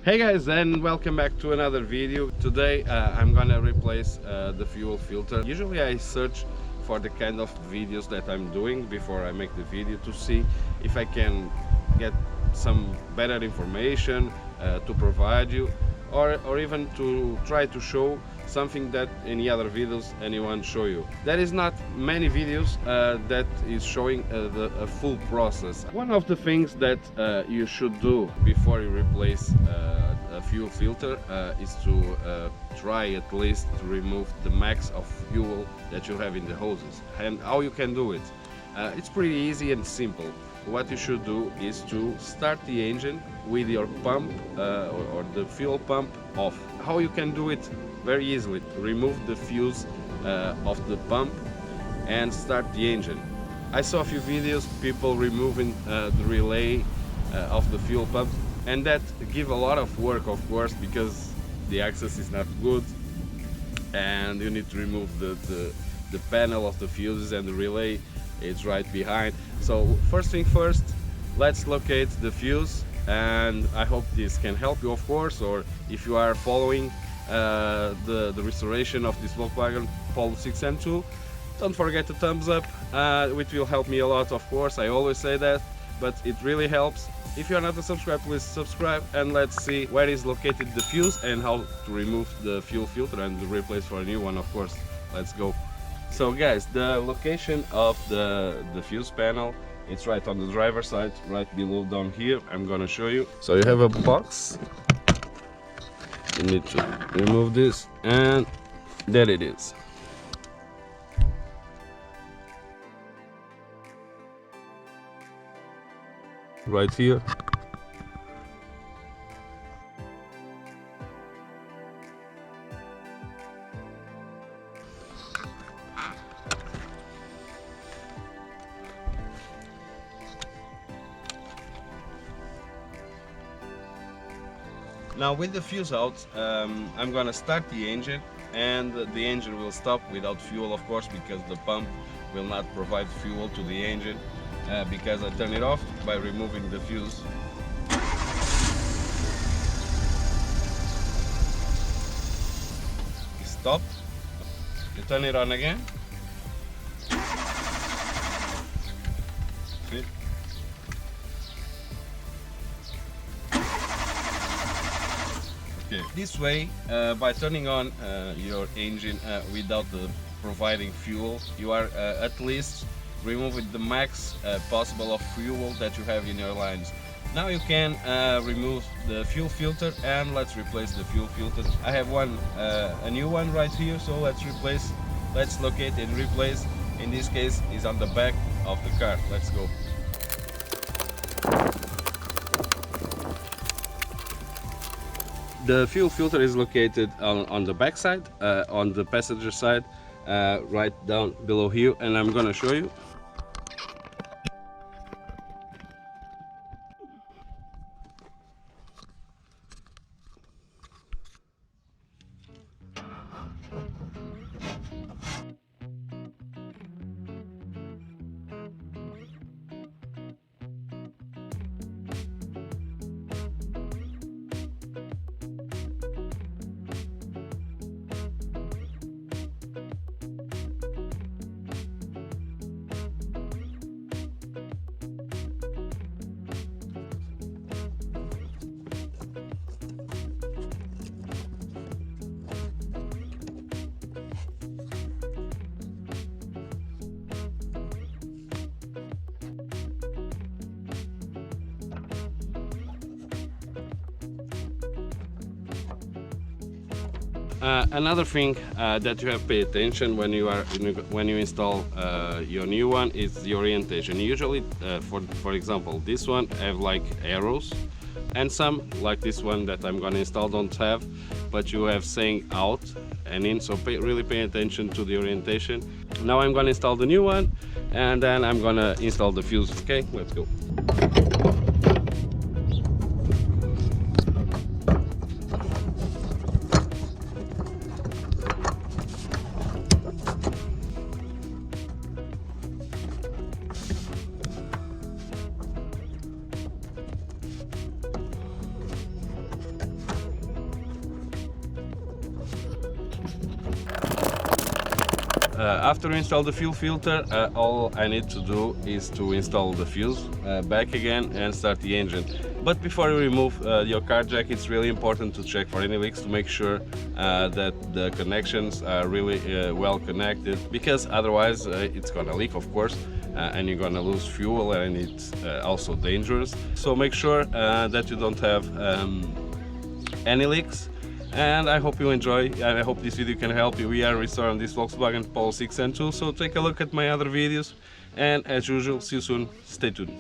Hey guys, and welcome back to another video. Today I'm gonna replace the fuel filter. Usually I search for the kind of videos that I'm doing before I make the video to see if I can get some better information to provide you, or even to try to show something that any other videos anyone show you. There is not many videos that is showing a full process. One of the things that you should do before you replace a fuel filter is to try at least to remove the max of fuel that you have in the hoses. And how you can do it? It's pretty easy and simple. What you should do is to start the engine with your pump or the fuel pump off. How you can do it? Very easily. Remove the fuse of the pump and start the engine. I saw a few videos, people removing the relay of the fuel pump, and that give a lot of work, of course, because the access is not good and you need to remove the panel of the fuses, and the relay is right behind. So first thing first, let's locate the fuse, and I hope this can help you, of course, or if you are following the restoration of this Volkswagen Polo 6N2, don't forget to thumbs up. It will help me a lot, of course, I always say that, but it really helps. If you are not a subscriber, please subscribe, and let's see where is located the fuse and how to remove the fuel filter and replace for a new one, of course. Let's go. So guys, the location of the fuse panel, it's right on the driver's side, right below down here. I'm gonna show you. So you have a box, you need to remove this, and there it is. Right here. Now with the fuse out, I'm gonna start the engine, and the engine will stop without fuel, of course, because the pump will not provide fuel to the engine, because I turn it off by removing the fuse. Stop. You turn it on again. See? Okay. This way, by turning on your engine without providing fuel, you are at least removing the max possible of fuel that you have in your lines. Now you can remove the fuel filter, and let's replace the fuel filter. I have a new one right here, so let's locate and replace. In this case, is on the back of the car. Let's go. The fuel filter is located on the back side, on the passenger side, right down below here, and I'm gonna show you. Another thing that you have to pay attention when you install your new one is the orientation. Usually, for example, this one have like arrows, and some like this one that I'm gonna install don't have, but you have saying out and in. So really pay attention to the orientation. Now I'm gonna install the new one, and then I'm gonna install the fuse. Okay, let's go. After you install the fuel filter, all I need to do is to install the fuse back again and start the engine. But before you remove your car jack, it's really important to check for any leaks, to make sure that the connections are really well connected, because otherwise it's gonna leak, of course, and you're gonna lose fuel, and it's also dangerous. So make sure that you don't have any leaks. And I hope you enjoy, and I hope this video can help you. We are restoring this Volkswagen Polo 6N2, so take a look at my other videos, and as usual, see you soon. Stay tuned.